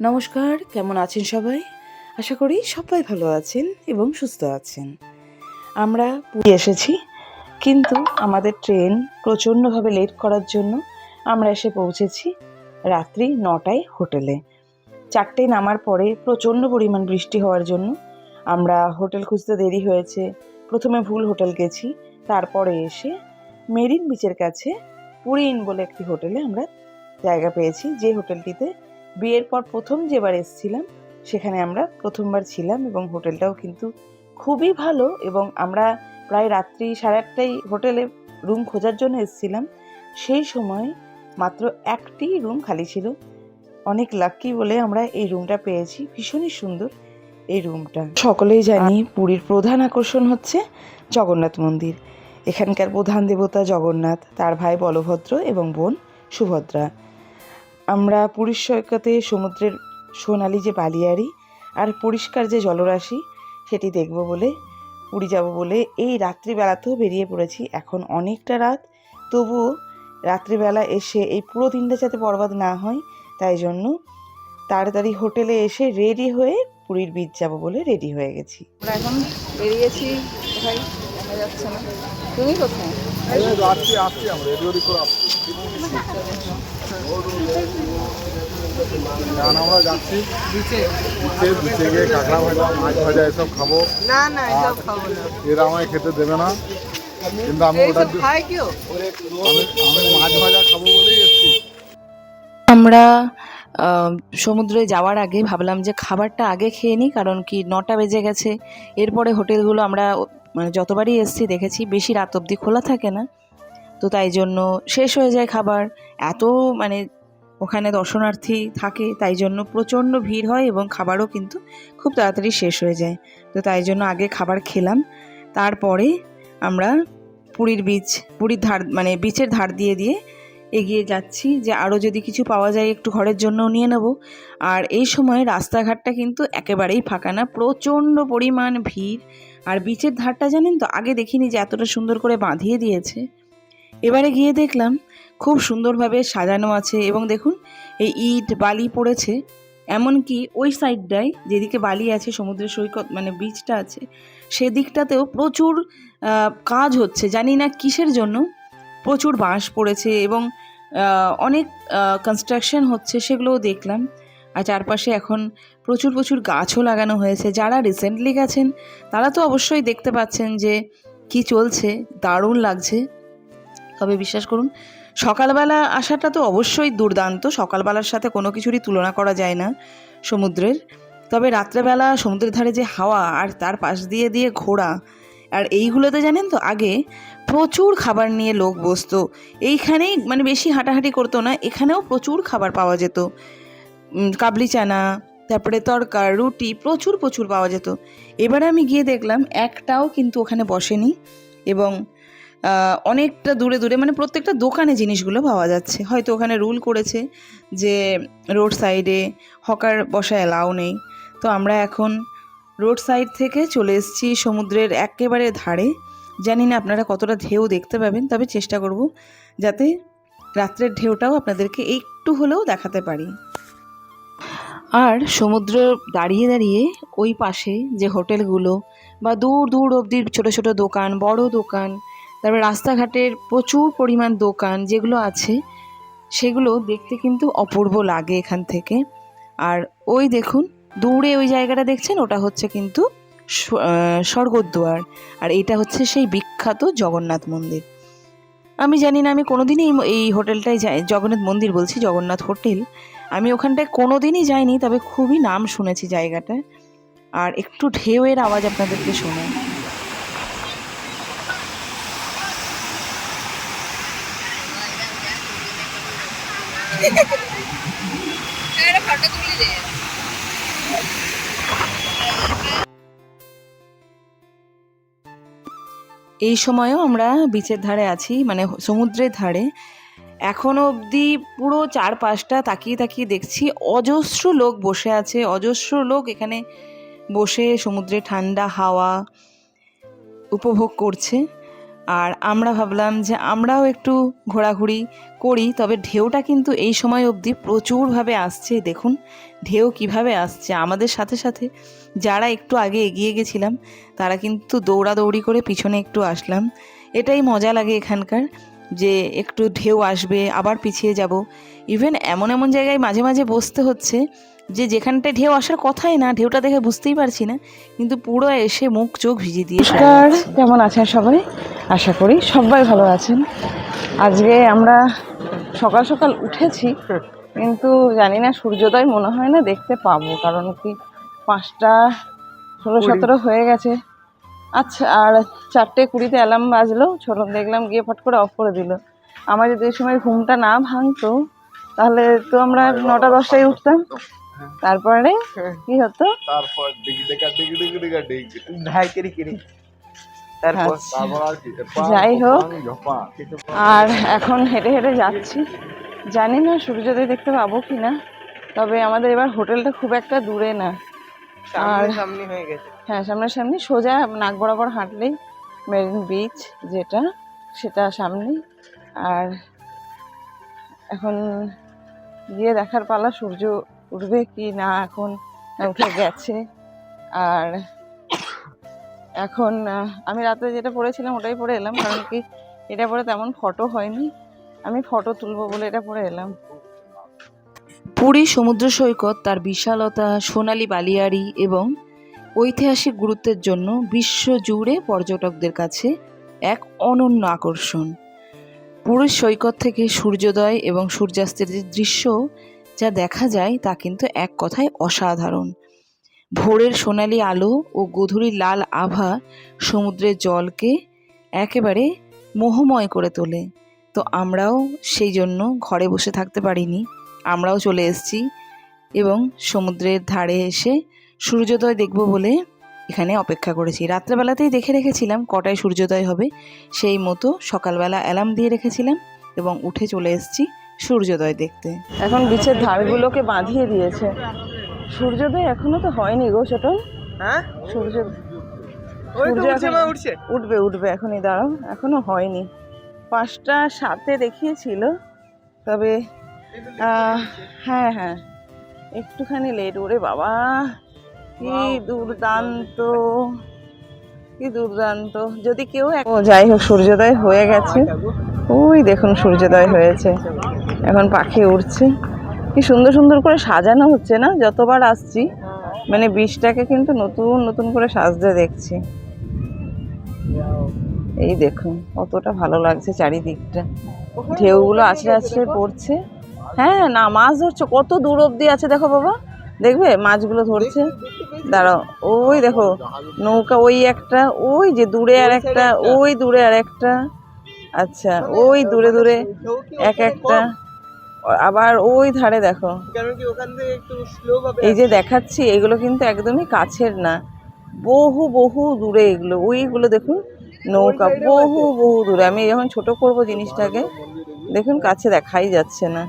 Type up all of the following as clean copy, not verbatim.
নমস্কার, কেমন আছেন সবাই? আশা করি সবাই ভালো আছেন এবং সুস্থ আছেন। আমরা পুরী এসেছি, কিন্তু আমাদের ট্রেন প্রচণ্ডভাবে লেট করার জন্য আমরা এসে পৌঁছেছি রাত্রি 9টায় হোটেলে। 4টেয় নামার পরে প্রচণ্ড পরিমাণ বৃষ্টি হওয়ার জন্য আমরা হোটেল খুঁজতে দেরি হয়েছে। প্রথমে ভুল হোটেল গেছি, তারপরে এসে মেরিন বিচের কাছে পুরী ইন বলে একটি হোটেলে আমরা জায়গা পেয়েছি, যে হোটেলটিতে বিয়ের পর প্রথম যেবার এসেছিলাম সেখানে আমরা প্রথমবার ছিলাম, এবং হোটেলটাও কিন্তু খুবই ভালো। এবং আমরা প্রায় রাত্রি 8:30টায় হোটেলে রুম খোঁজার জন্য এসেছিলাম, সেই সময় মাত্র একটি রুম খালি ছিল। অনেক লাকি বলে আমরা এই রুমটা পেয়েছি, ভীষণই সুন্দর এই রুমটা। সকলেই জানি পুরীর প্রধান আকর্ষণ হচ্ছে জগন্নাথ মন্দির। এখানকার প্রধান দেবতা জগন্নাথ, তার ভাই বলভদ্র এবং বোন সুভদ্রা। আমরা পুরীর সৈকতে সমুদ্রের সোনালি যে বালিয়াড়ি আর পরিষ্কার যে জলরাশি সেটি দেখব বলে পুরী যাব বলে এই রাত্রিবেলাতেও বেরিয়ে পড়েছি। এখন অনেকটা রাত, তবুও রাত্রিবেলা এসে এই পুরো দিনটা যাতে বরবাদ না হয়, তাই জন্য তাড়াতাড়ি হোটেলে এসে রেডি হয়ে পুরীর বিচ যাব বলে রেডি হয়ে গেছি। আমরা এখন বেরিয়েছি, কোথায় দেখা যাচ্ছে না। তুমি কোথায়? আমরা যাচ্ছি বিচে গিয়ে কাঁকড়া ভাজা, মাছ ভাজা এসব খাবো। না না, এসব খাবো না। এরা আমায় খেতে দেবে না, কিন্তু আমি ওটা খাই কেউ আমি মাছ ভাজা খাবো বলেই এসেছি। আমরা সমুদ্রে যাওয়ার আগে ভাবলাম যে খাবারটা আগে খেয়ে নিই, কারণ কি 9টা বেজে গেছে। এরপরে হোটেলগুলো আমরা মানে যতবারই এসেছি দেখেছি বেশি রাত অবধি খোলা থাকে না, তো তাই জন্য শেষ হয়ে যায় খাবার। এত মানে ওখানে দর্শনার্থী থাকে, তাই জন্য প্রচণ্ড ভিড় হয় এবং খাবারও কিন্তু খুব তাড়াতাড়ি শেষ হয়ে যায়। তো তাই জন্য আগে খাবার খেলাম, তারপরে আমরা পুরীর ধার মানে বিচের ধার দিয়ে এগিয়ে যাচ্ছি, যে আরও যদি কিছু পাওয়া যায় একটু ঘরের জন্যও নিয়ে নেব। আর এই সময় রাস্তাঘাটটা কিন্তু একেবারেই ফাঁকা না, প্রচণ্ড পরিমাণ ভিড়। আর বিচের ধারটা জানেন তো, আগে দেখিনি যে এতটা সুন্দর করে বাঁধিয়ে দিয়েছে। এবারে গিয়ে দেখলাম খুব সুন্দরভাবে সাজানো আছে, এবং দেখুন এই ইট বালি পড়েছে। এমনকি ওই সাইডটায় যেদিকে বালি আছে, সমুদ্রের সৈকত মানে বিচটা আছে, সেদিকটাতেও প্রচুর কাজ হচ্ছে, জানি না কিসের জন্য। প্রচুর বাঁশ পড়েছে এবং অনেক কনস্ট্রাকশন হচ্ছে, সেগুলোও দেখলাম। আর চারপাশে এখন প্রচুর গাছও লাগানো হয়েছে। যারা রিসেন্টলি গেছেন তারা তো অবশ্যই দেখতে পাচ্ছেন যে কি চলছে, দারুণ লাগছে। তবে বিশ্বাস করুন, সকালবেলা আসাটা তো অবশ্যই দুর্দান্ত, সকালবেলার সাথে কোনো কিছুরই তুলনা করা যায় না সমুদ্রের। তবে রাত্রেবেলা সমুদ্রের ধারে যে হাওয়া আর তার পাশ দিয়ে ঘোরা, আর এইগুলোতে জানেন তো আগে প্রচুর খাবার নিয়ে লোক বসতো এইখানেই, মানে বেশি হাঁটাহাঁটি করতো না, এখানেও প্রচুর খাবার পাওয়া যেত। কাবলি চানা, তারপরে তরকা, রুটি প্রচুর পাওয়া যেত। এবারে আমি গিয়ে দেখলাম একটাও কিন্তু ওখানে বসেনি, এবং অনেকটা দূরে মানে প্রত্যেকটা দোকানে জিনিসগুলো পাওয়া যাচ্ছে। হয়তো ওখানে রুল করেছে যে রোড সাইডে হকার বসা অ্যালাউ নেই। তো আমরা এখন রোড সাইড থেকে চলে এসেছি সমুদ্রের একেবারে ধারে। জানি না আপনারা কতটা ঢেউ দেখতে পাবেন, তবে চেষ্টা করব যাতে রাত্রের ঢেউটাও আপনাদেরকে একটু হলেও দেখাতে পারি। আর সমুদ্র দাঁড়িয়ে ওই পাশে যে হোটেলগুলো বা দূর অবধি ছোট দোকান, বড় দোকান, তারপরে রাস্তাঘাটের প্রচুর পরিমাণ দোকান যেগুলো আছে, সেগুলো দেখতে কিন্তু অপূর্ব লাগে এখান থেকে। আর ওই দেখুন দূরে ওই জায়গাটা দেখছেন, ওটা হচ্ছে কিন্তু স্বর্গদ্বার, আর এটা হচ্ছে সেই বিখ্যাত জগন্নাথ মন্দির। আমি জানি না, আমি কোনোদিনই এই হোটেলটায় যাই, জগন্নাথ মন্দির বলছি, জগন্নাথ হোটেল, আমি ওখানটায় কোনোদিনই যাইনি, তবে খুবই নাম শুনেছি জায়গাটায়। আর একটু ঢেউয়ের আওয়াজ আপনাদেরকে শোনায়। এই সময়ও আমরা বিচের ধারে আছি, মানে সমুদ্রের ধারে। এখনও অবধি পুরো চারপাশটা তাকিয়ে দেখছি, অজস্র লোক বসে আছে, অজস্র লোক এখানে বসে সমুদ্রে ঠান্ডা হাওয়া উপভোগ করছে। আর আমরা ভাবলাম যে আমরাও একটু ঘোরাঘুরি করি, তবে ঢেউটা কিন্তু এই সময় অবধি প্রচুরভাবে আসছে। দেখুন ঢেউ কিভাবে আসছে, আমাদের সাথে সাথে যারা একটু আগে এগিয়ে গেছিলাম তারা কিন্তু দৌড়াদৌড়ি করে পিছনে একটু আসলাম। এটাই মজা লাগে এখানকার, যে একটু ঢেউ আসবে আবার পিছিয়ে যাব। ইভেন এমন এমন জায়গায় মাঝে মাঝে বসতে হচ্ছে যে যেখানটায় ঢেউ আসার কথাই না, ঢেউটা দেখে বুঝতেই পারছি না, কিন্তু পুরো এসে মুখ চোখ ভিজিয়ে দিয়ে। কেমন আছেন সবাই? আশা করি সবাই ভালো আছেন। আজকে আমরা সকাল সকাল উঠেছি, কিন্তু জানি না সূর্যোদয় মনে হয় না দেখতে পাবো, কারণ কি 5টা 16-17 হয়ে গেছে। আচ্ছা, আর 4:20 অ্যালার্ম বাজলো, ছোটন দেখলাম গিয়ে ফট করে অফ করে দিল। আমার যদি এই সময় ঘুমটা না ভাঙতো তাহলে তো আমরা 9টা-10টায় উঠতাম। তারপরে কি হতো? তারপর ডিগি ডিগা ডিগি ডিগি ডিগা ডিগি ভাই কেরি কেরি তারপর আচ্ছা, তারপর আর কি যাই হোক, ঝপা আর এখন হেঁটে হেঁটে যাচ্ছি। জানি না সূর্যোদয় দেখতে পাবো কি না, তবে আমাদের এবার হোটেলটা খুব একটা দূরে না। আর সামনে হয়ে গেছে। হ্যাঁ, সামনাসামনি, সোজা নাক বরাবর হাঁটলেই মেরিন বিচ যেটা, সেটা সামনেই। আর এখন গিয়ে দেখার পালা সূর্য উঠবে কি না, এখন উঠে গেছে। আর এখন আমি রাতে যেটা পরেছিলাম ওটাই পরে এলাম, কারণ কি এটা পরে তেমন ফটো হয়নি, আমি ফটো তুলবো বলে এটা পরে এলাম। পুরী সমুদ্র সৈকত তার বিশালতা, সোনালী বালিয়াড়ি এবং ঐতিহাসিক গুরুত্বের জন্য বিশ্বজুড়ে পর্যটকদের কাছে এক অনন্য আকর্ষণ। পুরী সৈকত থেকে সূর্যোদয় এবং সূর্যাস্তের যে দৃশ্য যা দেখা যায় তা কিন্তু এক কথায় অসাধারণ। ভোরের সোনালি আলো ও গধূলির লাল আভা সমুদ্রের জলকে একেবারে মোহময় করে তোলে। তো আমরাও সেই জন্য ঘরে বসে থাকতে পারিনি, আমরাও চলে এসেছি এবং সমুদ্রের ধারে এসে সূর্যোদয় দেখব বলে এখানে অপেক্ষা করেছি। রাত্রেবেলাতেই দেখে রেখেছিলাম কটায় সূর্যোদয় হবে, সেই মতো সকালবেলা অ্যালার্ম দিয়ে রেখেছিলাম এবং উঠে চলে এসেছি সূর্যোদয় দেখতে। এখন বিচের ধারগুলোকে বাঁধিয়ে দিয়েছে। সূর্যোদয় এখনো তো হয়নি গো ছোটন। হ্যাঁ সূর্য ওই তো সূর্য উঠছে এখন মা উঠছে। উঠবে এখনই, দাঁড়াও, এখনো হয়নি। 5টা 7 দেখিয়েছিল, তবে হ্যাঁ একটুখানি লেট। ওরে বাবা, কি দুর্দান্ত, কি দুর্দান্ত! যদি কেউ যাই হোক, সূর্যোদয় হয়ে গেছে। ওই দেখুন সূর্যোদয় হয়েছে, এখন পাখি উড়ছে। কি সুন্দর সুন্দর করে সাজানো হচ্ছে না, যতবার আসছি মানে বীজটাকে কিন্তু নতুন নতুন করে সাজতে দেখছি। এই দেখুন কতটা ভালো লাগছে চারিদিকটা, ঢেউগুলো আছড়ে আছড়ে পড়ছে। হ্যাঁ না, মাছ ধরছে, কত দূর অব্দি আছে দেখো বাবা, দেখবে মাছগুলো ধরছে। দাঁড়াও, ওই দেখো নৌকা, ওই একটা, ওই যে দূরে আর একটা, ওই দূরে আর একটা, আচ্ছা ওই দূরে দূরে এক একটা, আবার ওই ধারে দেখো। কারণ কি ওখান থেকে একটু স্লো ভাবে এই যে দেখাচ্ছি এগুলো কিন্তু একদমই কাছের না, বহু বহু দূরে এগুলো। ওইগুলো দেখুন নৌকা, বহু বহু দূরে। আমি যখন ছোট করব জিনিসটাকে, দেখুন কাছে দেখাই যাচ্ছে না,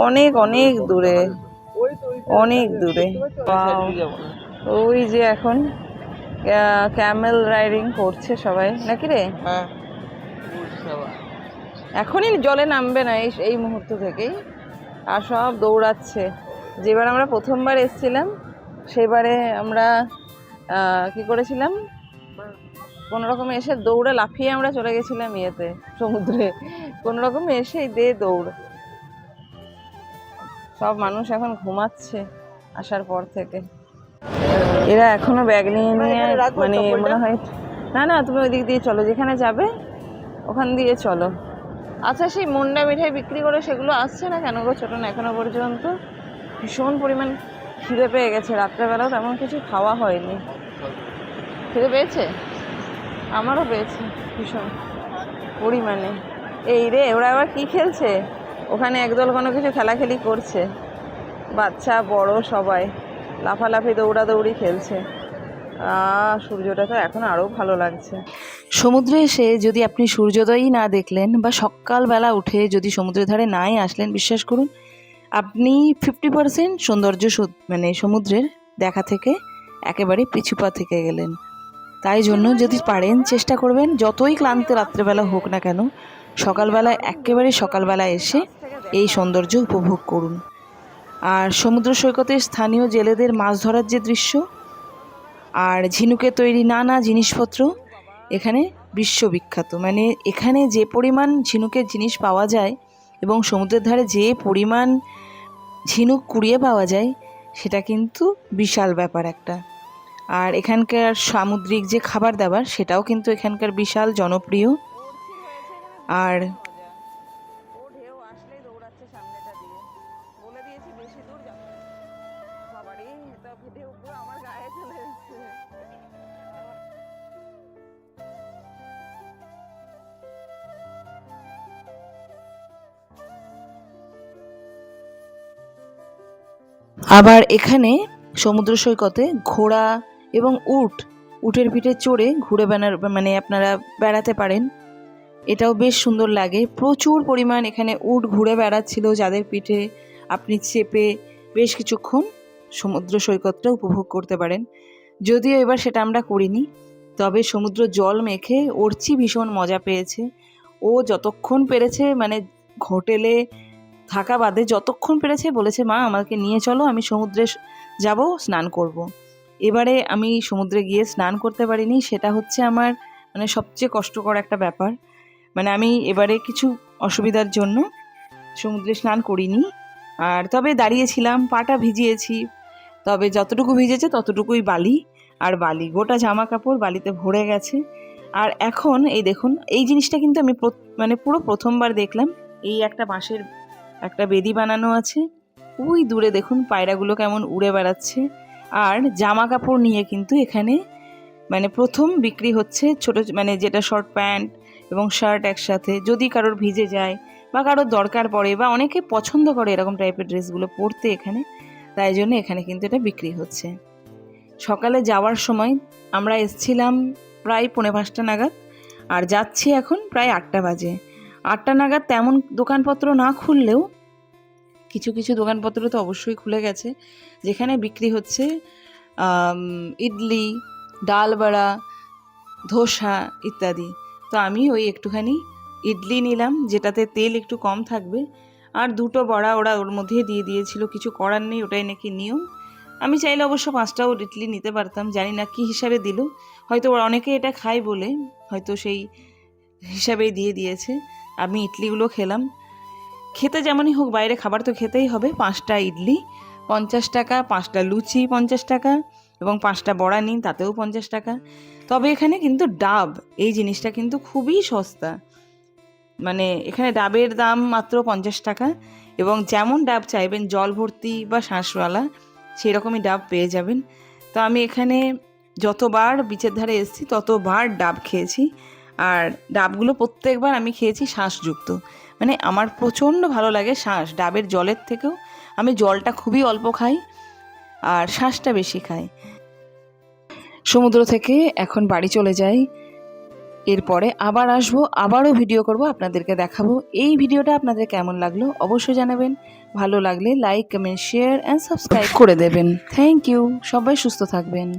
অনেক অনেক দূরে, অনেক দূরে। ওই যে এখন ক্যামেল রাইডিং করছে সবাই নাকি রে? হ্যাঁ এখনই জলে নামবে না এই মুহূর্ত থেকেই, আর সব দৌড়াচ্ছে। যেবার আমরা প্রথমবার এসেছিলাম সেবারে আমরা কি করেছিলাম, কোনো রকমে এসে দৌড়ে লাফিয়ে আমরা চলে গেছিলাম ইয়েতে, সমুদ্রে। কোনো রকমে এসে দৌড়। সব মানুষ এখন ঘুমাচ্ছে আসার পর থেকে। এরা এখনো ব্যাগ নিয়ে মানে মনে হয়, না তুমি ওই দিক দিয়ে চলো, যেখানে যাবে ওখান দিয়ে চলো। আচ্ছা, সেই মুন্ডা মিঠাই বিক্রি করে সেগুলো আসছে না কেন গো ছোট? না এখনো পর্যন্ত ভীষণ পরিমাণ খিদে পেয়ে গেছে, রাত্রেবেলাও তেমন কিছু খাওয়া হয়নি। খিদে পেয়েছে? আমারও পেয়েছে ভীষণ পরিমাণে। এই রে, ওরা আবার কি খেলছে ওখানে? একদল কোনো কিছু খেলাখেলি করছে, বাচ্চা বড় সবাই লাফালাফি দৌড়াদৌড়ি খেলছে। সূর্যটা তো এখন আরও ভালো লাগছে। সমুদ্রে এসে যদি আপনি সূর্যোদয়ই না দেখলেন বা সকালবেলা উঠে যদি সমুদ্রের ধারে নাই আসলেন, বিশ্বাস করুন আপনি 50% সৌন্দর্য মানে সমুদ্রের দেখা থেকে একেবারে পিছুপা থেকে গেলেন। তাই জন্য যদি পারেন চেষ্টা করবেন যতই ক্লান্ত রাত্রেবেলা হোক না কেন সকালবেলায় একেবারে সকালবেলায় এসে এই সৌন্দর্য উপভোগ করুন। আর সমুদ্র সৈকতের স্থানীয় জেলেদের মাছ ধরার যে দৃশ্য আর ঝিনুকে তৈরি নানা জিনিসপত্র এখানে বিশ্ববিখ্যাত। মানে এখানে যে পরিমাণ ঝিনুকের জিনিস পাওয়া যায় এবং সমুদ্রের ধারে যে পরিমাণ ঝিনুক কুড়িয়ে পাওয়া যায় সেটা কিন্তু বিশাল ব্যাপার একটা। আর এখানকার সামুদ্রিক যে খাবার দাবার সেটাও কিন্তু এখানকার বিশাল জনপ্রিয়। আর আবার এখানে সমুদ্র সৈকতে ঘোড়া এবং উটের পিঠে চড়ে ঘুরে মানে আপনারা বেড়াতে পারেন। এটাও বেশ সুন্দর লাগে। প্রচুর পরিমাণ এখানে উট ঘুরে বেড়াচ্ছিল যাদের পিঠে আপনি চেপে বেশ কিছুক্ষণ সমুদ্র সৈকতটা উপভোগ করতে পারেন। যদিও এবার সেটা আমরা করিনি, তবে সমুদ্র জল মেখে অর্চি ভীষণ মজা পেয়েছে। ও যতক্ষণ পেরেছে মানে হোটেলে থাকা বাদে যতক্ষণ পেরেছে বলেছে মা আমাকে নিয়ে চলো, আমি সমুদ্রে যাব, স্নান করব। এবারে আমি সমুদ্রে গিয়ে স্নান করতে পারিনি, সেটা হচ্ছে আমার মানে সবচেয়ে কষ্টকর একটা ব্যাপার। মানে আমি এবারে কিছু অসুবিধার জন্য সমুদ্রে স্নান করিনি। আর তবে দাঁড়িয়েছিলাম, পাটা ভিজিয়েছি, তবে যতটুকু ভিজেছে ততটুকুই বালি, আর বালি গোটা জামা কাপড় বালিতে ভরে গেছে। আর এখন এই দেখুন, এই জিনিসটা কিন্তু আমি মানে পুরো প্রথমবার দেখলাম। এই একটা বাঁশের একটা বেদি বানানো আছে, ওই দূরে দেখুন পায়রাগুলো কেমন উড়ে বেড়াচ্ছে। আর জামা কাপড় নিয়ে কিন্তু এখানে মানে প্রথম বিক্রি হচ্ছে ছোট, মানে যেটা শর্ট প্যান্ট এবং শার্ট একসাথে, যদি কারোর ভিজে যায় বা কারোর দরকার পড়ে বা অনেকে পছন্দ করে এরকম টাইপের ড্রেসগুলো পরতে এখানে, তাই জন্য এখানে কিন্তু এটা বিক্রি হচ্ছে। সকালে যাওয়ার সময় আমরা এসছিলাম প্রায় 4:45 নাগাদ, আর যাচ্ছি এখন প্রায় 8টা বাজে। 8টা নাগাদ তেমন দোকানপত্র না খুললেও কিছু কিছু দোকানপত্র তো অবশ্যই খুলে গেছে, যেখানে বিক্রি হচ্ছে ইডলি, ডাল বড়া, ধোসা ইত্যাদি। তো আমি ওই একটুখানি ইডলি নিলাম, যেটাতে তেল একটু কম থাকবে, আর 2টো বড়া ওরা ওর মধ্যে দিয়ে দিয়েছিল। কিছু করার নেই, ওটাই নাকি নিয়ম। আমি চাইলে অবশ্য 5টাও ইডলি নিতে পারতাম, জানি না কী হিসাবে দিল, হয়তো অনেকে এটা খায় বলে হয়তো সেই হিসাবেই দিয়ে দিয়েছে। আমি ইডলিগুলো খেলাম। খেতে যেমনই হোক বাইরে খাবার তো খেতেই হবে। 5টা ইডলি 50 টাকা, 5টা লুচি 50 টাকা, এবং 5টা বড়া নিন তাতেও 50 টাকা। তবে এখানে কিন্তু ডাব এই জিনিসটা কিন্তু খুবই সস্তা। মানে এখানে ডাবের দাম মাত্র 50 টাকা, এবং যেমন ডাব চাইবেন জল ভর্তি বা শাঁসওয়ালা সেই রকমই ডাব পেয়ে যাবেন। তো আমি এখানে যতবার বিচের ধারে এসেছি ততবার ডাব খেয়েছি, আর ডাবগুলো প্রত্যেকবার আমি খেয়েছি শাঁসযুক্ত। মানে আমার প্রচণ্ড ভালো লাগে শাঁস, ডাবের জলের থেকেও আমি জলটা খুবই অল্প খাই আর শাঁসটা বেশি খাই। সমুদ্র থেকে এখন বাড়ি চলে যাই, এরপরে আবার আসবো, আবারও ভিডিও করব, আপনাদেরকে দেখাবো। এই ভিডিওটা আপনাদের কেমন লাগলো অবশ্যই জানাবেন। ভালো লাগলে like, comment, share and subscribe করে দেবেন। Thank you. সবাই সুস্থ থাকবেন।